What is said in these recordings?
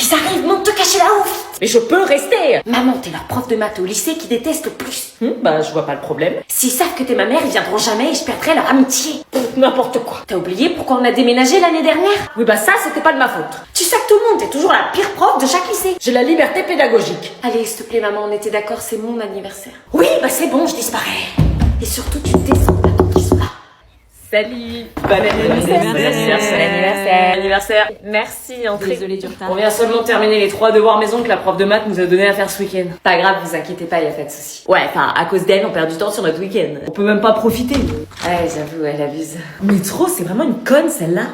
qu'ils arrivent, monte te cacher là-haut. Mais je peux rester. Maman, t'es leur prof de maths au lycée qui déteste le plus. Bah, je vois pas le problème. S'ils savent que t'es ma mère, ils viendront jamais et je perdrai leur amitié. N'importe quoi. T'as oublié pourquoi on a déménagé l'année dernière? Oui, bah ça, c'était pas de ma faute. Tu sais que tout le monde, t'es toujours la pire prof de chaque lycée. J'ai la liberté pédagogique. Allez, s'il te plaît, maman, on était d'accord, c'est mon anniversaire. Oui, bah c'est bon, je disparais. Et surtout, tu descends là quand ils sont là. Salut. Bon anniversaire. Merci, entrez. Désolée du retard. On vient seulement de terminer les 3 devoirs maison que la prof de maths nous a donné à faire ce week-end. Pas grave, vous inquiétez pas, y a pas de souci. Ouais, enfin, à cause d'elle, on perd du temps sur notre week-end. On peut même pas profiter. Ouais, j'avoue, elle abuse. Mais trop, c'est vraiment une conne, celle-là.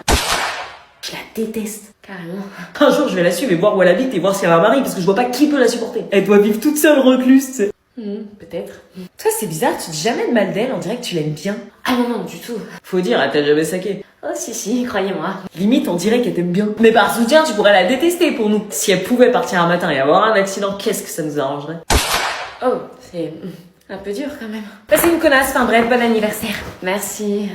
Je la déteste, carrément. Un jour, je vais la suivre et voir où elle habite et voir si elle a un mari, parce que je vois pas qui peut la supporter. Elle doit vivre toute seule recluse, tu sais. Peut-être. Toi, c'est bizarre, tu dis jamais de mal d'elle, on dirait que tu l'aimes bien. Ah non, du tout. Faut dire, elle t'a jamais saqué. Oh si, croyez-moi. Limite, on dirait qu'elle t'aime bien. Mais par soutien, tu pourrais la détester pour nous. Si elle pouvait partir un matin et avoir un accident, qu'est-ce que ça nous arrangerait? Oh, c'est un peu dur quand même. Bah, c'est une connasse, enfin bref, bon anniversaire. Merci.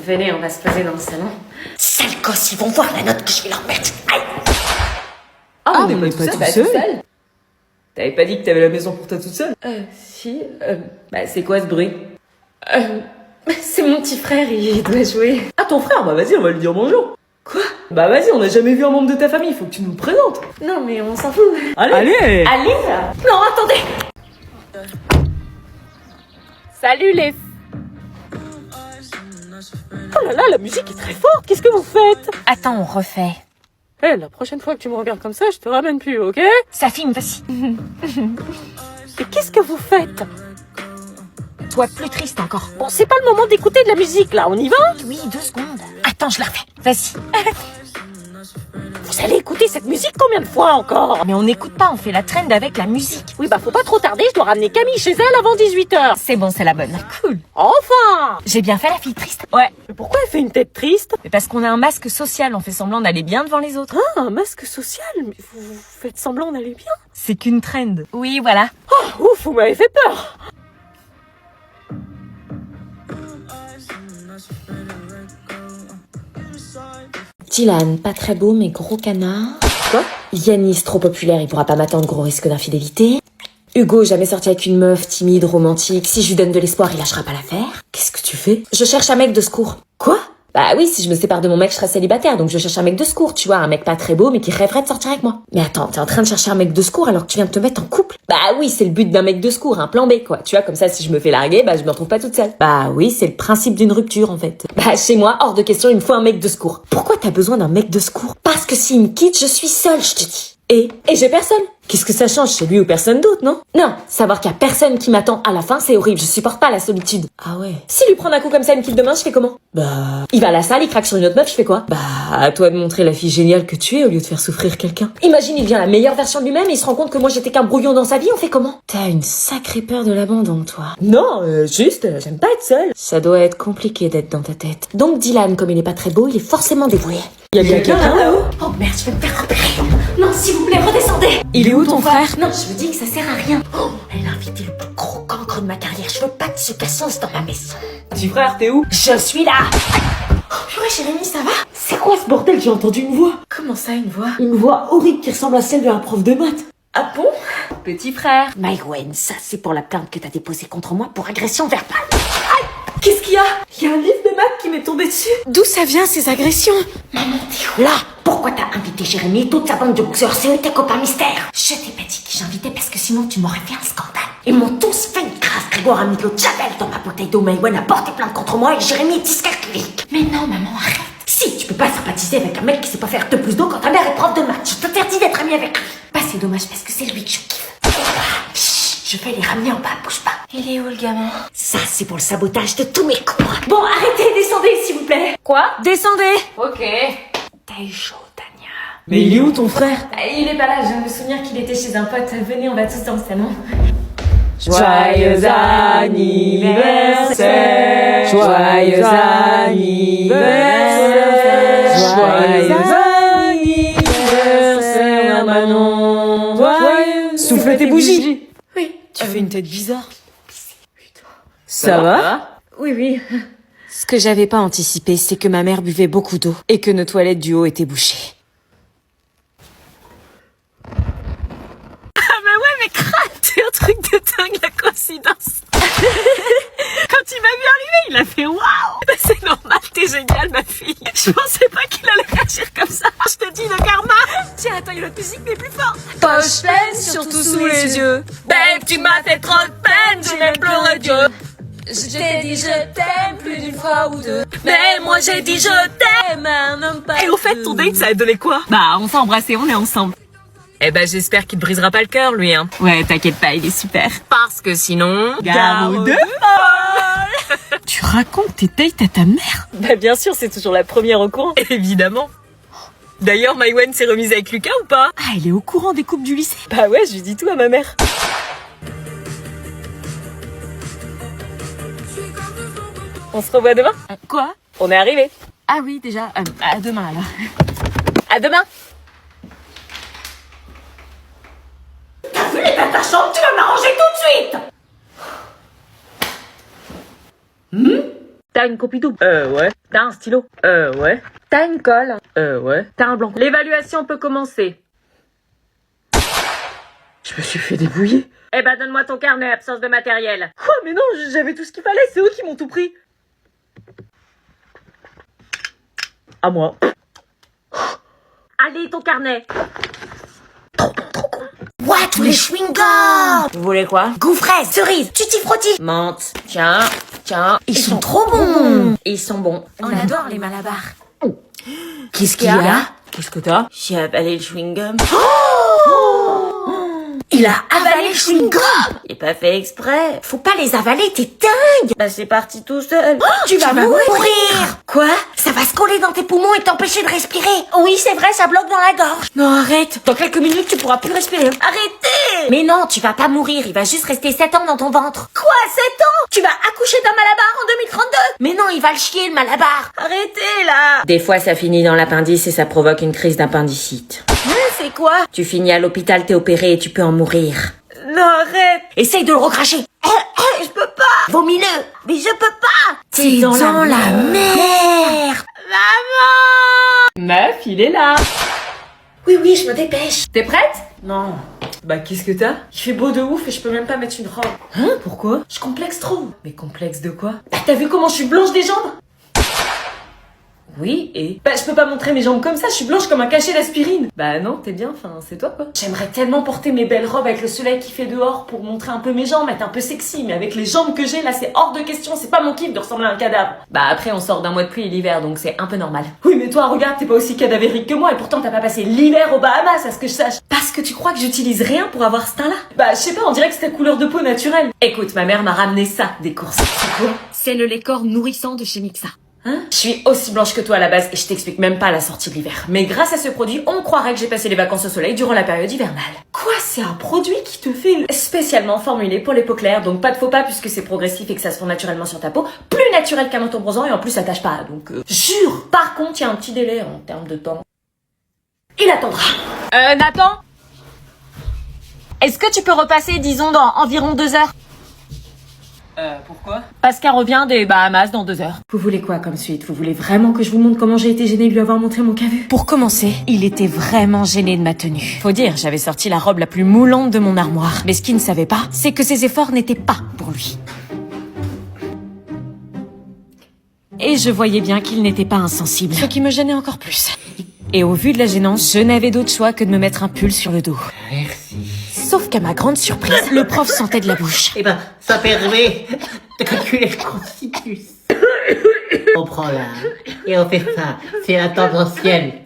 Venez, on va se poser dans le salon. Sale gosse, ils vont voir la note que je vais leur mettre. Aïe. Ah, on est pas tout seul. T'avais pas dit que t'avais la maison pour toi toute seule? Si. Bah, c'est quoi ce bruit? C'est mon petit frère, il doit jouer. Ah, ton frère? Bah, vas-y, on va lui dire bonjour. Quoi? Bah, vas-y, on n'a jamais vu un membre de ta famille, faut que tu nous le présentes. Non, mais on s'en fout. Allez! Allez. Non, attendez. Salut les... Oh là là, la musique est très forte, qu'est-ce que vous faites? Attends, on refait. La prochaine fois que tu me regardes comme ça, je te ramène plus, ok? Ça filme, vas-y. Et qu'est-ce que vous faites? Toi, plus triste encore. Bon, c'est pas le moment d'écouter de la musique, là, on y va? Oui, 2 secondes. Attends, je la refais. Vas-y. Vous allez écouter cette musique combien de fois encore? Mais on n'écoute pas, on fait la trend avec la musique. Oui, bah faut pas trop tarder, je dois ramener Camille chez elle avant 18h. C'est bon, c'est la bonne. Cool. Enfin! J'ai bien fait la fille triste. Ouais. Mais pourquoi elle fait une tête triste? Mais parce qu'on a un masque social, on fait semblant d'aller bien devant les autres. Ah, un masque social? Mais vous faites semblant d'aller bien? C'est qu'une trend. Oui, voilà. Oh, ouf, vous m'avez fait peur. Dylan, pas très beau, mais gros canard. Quoi? Yanis, trop populaire, il pourra pas m'attendre, gros risque d'infidélité. Hugo, jamais sorti avec une meuf, timide, romantique. Si je lui donne de l'espoir, il lâchera pas l'affaire. Qu'est-ce que tu fais? Je cherche un mec de secours. Quoi? Bah oui, si je me sépare de mon mec, je serai célibataire, donc je cherche un mec de secours, tu vois, un mec pas très beau, mais qui rêverait de sortir avec moi. Mais attends, t'es en train de chercher un mec de secours alors que tu viens de te mettre en couple? Bah oui, c'est le but d'un mec de secours, un plan B, quoi. Tu vois, comme ça, si je me fais larguer, bah je me retrouve pas toute seule. Bah oui, c'est le principe d'une rupture, en fait. Bah chez moi, hors de question, il me faut un mec de secours. Pourquoi t'as besoin d'un mec de secours? Parce que s'il me quitte, je suis seule, je te dis. Et j'ai personne. Qu'est-ce que ça change chez lui ou personne d'autre, non? Non, savoir qu'il y a personne qui m'attend à la fin, c'est horrible, je supporte pas la solitude. Ah ouais. Si lui prend un coup comme ça, il me quitte demain, je fais comment? Bah... Il va à la salle, il craque sur une autre meuf, je fais quoi? Bah, à toi de montrer la fille géniale que tu es au lieu de faire souffrir quelqu'un. Imagine, il devient la meilleure version de lui-même et il se rend compte que moi j'étais qu'un brouillon dans sa vie, on fait comment? T'as une sacrée peur de l'abandon, toi. Non, juste, j'aime pas être seule. Ça doit être compliqué d'être dans ta tête. Donc Dylan, comme il est pas très beau, il est forcément dévoué. Y a bien quelqu'un là-haut? Oh merde, je vais me faire repérer. Non, s'il vous plaît, redescendez. Il est où ton frère? Non, je vous dis que ça sert à rien. Oh, elle a invité le plus gros cancre de ma carrière. Je veux pas de sucassos dans ma maison. Petit frère, t'es où? Je suis là. Oh purée, Jérémy, ça va? C'est quoi ce bordel? J'ai entendu une voix. Comment ça, une voix? Une voix horrible qui ressemble à celle de la prof de maths. Ah bon? Petit frère. Maïwen, ça c'est pour la plainte que t'as déposée contre moi pour agression verbale. Aïe! Qu'est-ce qu'il y a? Il y a un livre de maths qui m'est tombé dessus. D'où ça vient ces agressions? Maman, t'es où là? Pourquoi t'as invité Jérémy et toute sa bande de boxeurs? C'est eux tes copains mystères. Je t'ai pas dit qui j'invitais parce que sinon tu m'aurais fait un scandale. Ils m'ont tous fait une crasse. Grégoire a mis de l'eau de javel dans ma bouteille d'eau. Maïwen a porté plainte contre moi et Jérémy est dyscalculique. Mais non, maman, arrête. Si, tu peux pas sympathiser avec un mec qui sait pas faire 2 plus 2 quand ta mère est prof de maths. Je t'interdis d'être amie avec lui. Bah c'est dommage parce que c'est lui que je kiffe. Chut, je vais les ramener en bas, bouge pas. Il est où le gamin? Ça, c'est pour le sabotage de tous mes cours. Bon, arrêtez, descendez, s'il vous plaît. Quoi? Descendez! Ok. T'as eu chaud, Tania. Mais il est où ton frère? Il est pas là, je viens de me souvenir qu'il était chez un pote. Venez, on va tous dans le salon. Joyeux anniversaire! Joyeux anniversaire! Joyeux anniversaire, Manon! Joyeux... Souffle tes bougies! Oui. Tu fais une tête bizarre. Ça va? Oui. Ce que j'avais pas anticipé, c'est que ma mère buvait beaucoup d'eau et que nos toilettes du haut étaient bouchées. Je pensais pas qu'il allait réagir comme ça. Je te dis, le karma. Tiens, attends, il y a l'autre musique, mais plus fort. Poche pleine, surtout sous les yeux. Babe, tu m'as fait trop de peine, j'ai même pleuré Dieu. Je t'ai dit je t'aime plus d'une fois ou deux. Mais moi j'ai dit je t'aime. un homme pas. Et au fait, ton date, ça a donné quoi? Bah, on s'est embrassés, on est ensemble. Eh ben, j'espère qu'il te brisera pas le cœur, lui, hein. Ouais, t'inquiète pas, il est super. Parce que sinon... Garou de folle. Tu racontes tes dates à ta mère? Bah, bien sûr, c'est toujours la première au courant. Évidemment. D'ailleurs, Maïwen s'est remise avec Lucas ou pas? Ah, elle est au courant des couples du lycée. Bah ouais, je lui dis tout à ma mère. On se revoit demain? Quoi? On est arrivé. Ah oui, déjà. À demain alors. À demain. T'as vu l'état de ta chambre? Tu vas m'arranger tout de suite. T'as une copie double? Ouais. T'as un stylo? Ouais. T'as une colle? Ouais. T'as un blanc? L'évaluation peut commencer. Je me suis fait débrouiller. Eh ben, donne-moi ton carnet, absence de matériel. Oh, mais non, j'avais tout ce qu'il fallait, c'est eux qui m'ont tout pris. À moi. Allez, ton carnet. Ouah, tous les chewing-gums! Vous voulez quoi? Goût fraise, cerise, tutti frutti. Menthe. Tiens. Ils sont trop bons. Ils sont bons. On adore les malabars. Qu'est-ce qu'il y a? Qu'est-ce que t'as? J'ai avalé le chewing-gum. Il a avalé le chewing-gum. J'ai pas fait exprès. Faut pas les avaler, t'es dingue. Bah, c'est parti tout seul. Tu vas mourir. Quoi? Ça va se coller dans tes poumons et t'empêcher de respirer. Oui, c'est vrai, ça bloque dans la gorge. Non, arrête. Dans quelques minutes, tu pourras plus respirer. Arrêtez. Mais non, tu vas pas mourir, il va juste rester 7 ans dans ton ventre. Quoi, 7 ans? Tu vas accoucher d'un malabar en 2032? Mais non, il va le chier, le malabar. Arrêtez, là. Des fois, ça finit dans l'appendice et ça provoque une crise d'appendicite. C'est quoi? Tu finis à l'hôpital, t'es opéré et tu peux en mourir. Non, arrête. Essaye de le recracher. Je peux pas. Vomis-le. Mais je peux pas. C'est dans la mer. Meuf, il est là. Oui, je me dépêche. T'es prête? Non. Bah, qu'est-ce que t'as? Il fait beau de ouf et je peux même pas mettre une robe. Hein? Pourquoi? Je complexe trop. Mais complexe de quoi? Bah, t'as vu comment je suis blanche des jambes? Oui, et? Bah, je peux pas montrer mes jambes comme ça, je suis blanche comme un cachet d'aspirine. Bah non, t'es bien, enfin, c'est toi quoi. J'aimerais tellement porter mes belles robes avec le soleil qui fait dehors pour montrer un peu mes jambes, être un peu sexy, mais avec les jambes que j'ai, là, c'est hors de question, c'est pas mon kiff de ressembler à un cadavre. Bah après, on sort d'un mois de pluie et l'hiver, donc c'est un peu normal. Oui, mais toi, regarde, t'es pas aussi cadavérique que moi, et pourtant t'as pas passé l'hiver aux Bahamas, à ce que je sache. Parce que tu crois que j'utilise rien pour avoir ce teint-là? Bah, je sais pas, on dirait que c'est ta couleur de peau naturelle. Écoute, ma mère m'a ramené ça, des courses. C'est quoi? C'est le lait corps nourrissant de chez Mixa. Hein? Je suis aussi blanche que toi à la base et je t'explique même pas la sortie de l'hiver. Mais grâce à ce produit, on croirait que j'ai passé les vacances au soleil durant la période hivernale. Quoi? C'est un produit qui te fait spécialement formulé pour les peaux claires, donc pas de faux pas puisque c'est progressif et que ça se fond naturellement sur ta peau. Plus naturel qu'un anti-bronzant et en plus ça tâche pas, donc jure! Par contre, il y a un petit délai en termes de temps. Il attendra. Nathan? Est-ce que tu peux repasser, disons, dans environ 2 heures? Pourquoi? Parce qu'elle revient des Bahamas dans 2 heures. Vous voulez quoi comme suite? Vous voulez vraiment que je vous montre comment j'ai été gênée de lui avoir montré mon cavu? Pour commencer, il était vraiment gêné de ma tenue. Faut dire, j'avais sorti la robe la plus moulante de mon armoire. Mais ce qu'il ne savait pas, c'est que ses efforts n'étaient pas pour lui. Et je voyais bien qu'il n'était pas insensible, ce qui me gênait encore plus. Et au vu de la gênance, je n'avais d'autre choix que de me mettre un pull sur le dos. Merci. Sauf qu'à ma grande surprise, le prof sentait de la bouche. Eh ben, ça permet de calculer le constituus. On prend là, et on fait ça. C'est la tendancielle.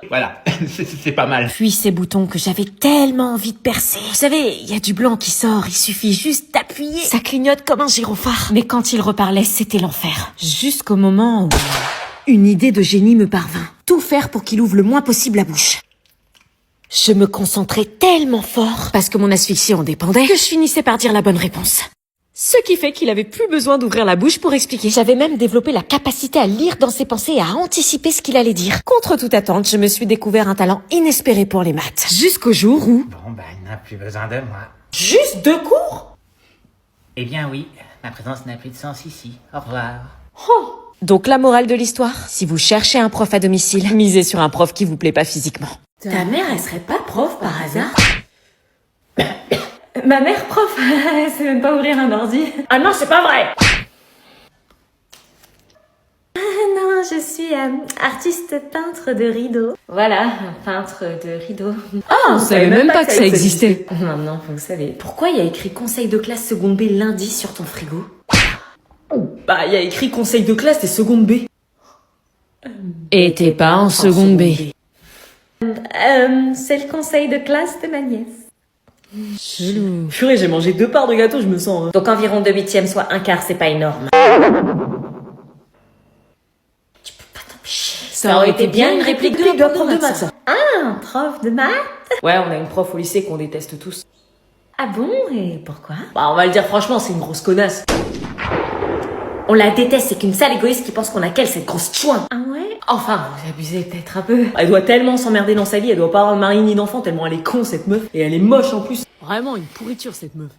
Voilà, c'est pas mal. Puis ces boutons que j'avais tellement envie de percer. Vous savez, il y a du blanc qui sort, il suffit juste d'appuyer. Ça clignote comme un gyrophare. Mais quand il reparlait, c'était l'enfer. Jusqu'au moment où une idée de génie me parvint. Tout faire pour qu'il ouvre le moins possible la bouche. Je me concentrais tellement fort, parce que mon asphyxie en dépendait, que je finissais par dire la bonne réponse. Ce qui fait qu'il avait plus besoin d'ouvrir la bouche pour expliquer. J'avais même développé la capacité à lire dans ses pensées et à anticiper ce qu'il allait dire. Contre toute attente, je me suis découvert un talent inespéré pour les maths. Jusqu'au jour où... Bon, ben, il n'a plus besoin de moi. Juste 2 cours? Eh bien oui, ma présence n'a plus de sens ici. Au revoir. Donc la morale de l'histoire, si vous cherchez un prof à domicile, misez sur un prof qui vous plaît pas physiquement. Ta mère, elle serait pas prof par hasard? Ma mère prof, elle sait même pas ouvrir un ordi. Ah non, c'est pas vrai! Ah non, je suis artiste peintre de rideaux. Voilà, un peintre de rideaux. Ah, on savait même pas que ça existait. Maintenant, vous savez. Pourquoi il y a écrit conseil de classe seconde B lundi sur ton frigo? Bah, il y a écrit conseil de classe des secondes B. Et t'es pas en seconde B. C'est le conseil de classe de ma nièce. Chelou. Purée, j'ai mangé 2 parts de gâteau, je me sens... Donc environ 2/8, soit 1/4, c'est pas énorme. Tu peux pas t'empêcher. Ça aurait été bien une réplique de la prof de maths, ça. Un prof de maths? Ouais, on a une prof au lycée qu'on déteste tous. Ah bon? Et pourquoi? Bah, on va le dire franchement, c'est une grosse connasse. On la déteste, c'est qu'une sale égoïste qui pense qu'on a qu'elle, cette grosse chouin. Ah ouais? Enfin, vous abusez peut-être un peu. Elle doit tellement s'emmerder dans sa vie, elle doit pas avoir de mari ni d'enfant tellement elle est con cette meuf. Et elle est moche en plus. Vraiment une pourriture, cette meuf.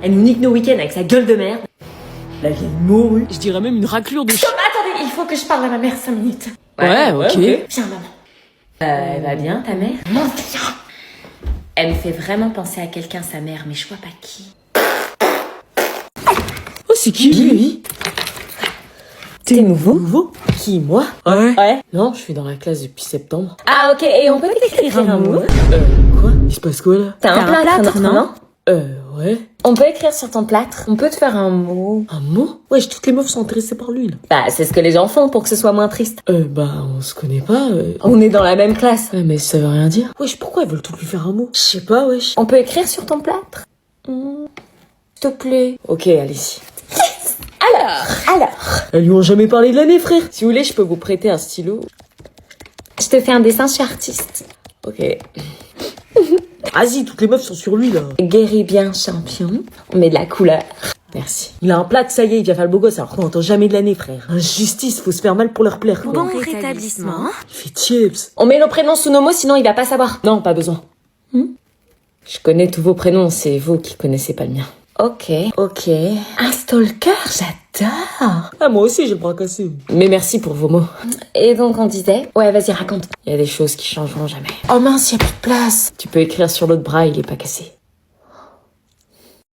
Elle nous nique nos week-ends avec sa gueule de merde. La vieille morue. Je dirais même une raclure de Attendez, il faut que je parle à ma mère 5 minutes. Ouais, ok. Viens, maman. Elle va bien, ta mère? Elle me fait vraiment penser à quelqu'un, sa mère, mais je vois pas qui. Oh, c'est qui, lui? T'es nouveau? Qui, moi? Ouais. Ouais. Non, je suis dans la classe depuis septembre. Ah ok, et on peut écrire un mot? Quoi? Il se passe quoi là? T'as un plâtre, non? Ouais. On peut écrire sur ton plâtre. On peut te faire un mot. Un mot? Wesh, toutes les meufs sont intéressées par lui là. Bah, c'est ce que les gens font pour que ce soit moins triste. Bah, on se connaît pas. On est dans la même classe. Ouais, mais ça veut rien dire. Wesh, pourquoi elles veulent toutes lui faire un mot? Je sais pas, wesh. On peut écrire sur ton plâtre? S'il te plaît. Ok, allez-y. Alors, Elles lui ont jamais parlé de l'année, frère. Si vous voulez, je peux vous prêter un stylo. je te fais un dessin, je suis artiste. Ok. Vas-y, toutes les meufs sont sur lui là. Guéris bien, champion. On met de la couleur. Merci. Il a un plat, ça y est, il vient faire le beau gosse alors qu'on entend jamais de l'année, frère. Injustice, faut se faire mal pour leur plaire, quoi. Bon rétablissement. Il fait chips. On met nos prénoms sous nos mots, sinon il va pas savoir. Non, pas besoin. Je connais tous vos prénoms, c'est vous qui connaissez pas le mien. Ok. Un stalker, j'adore. Ah, moi aussi, j'ai le bras cassé. Mais merci pour vos mots. Et donc on disait... Ouais, vas-y, raconte. Il y a des choses qui changeront jamais. Oh mince, y a plus de place. Tu peux écrire sur l'autre bras, il est pas cassé.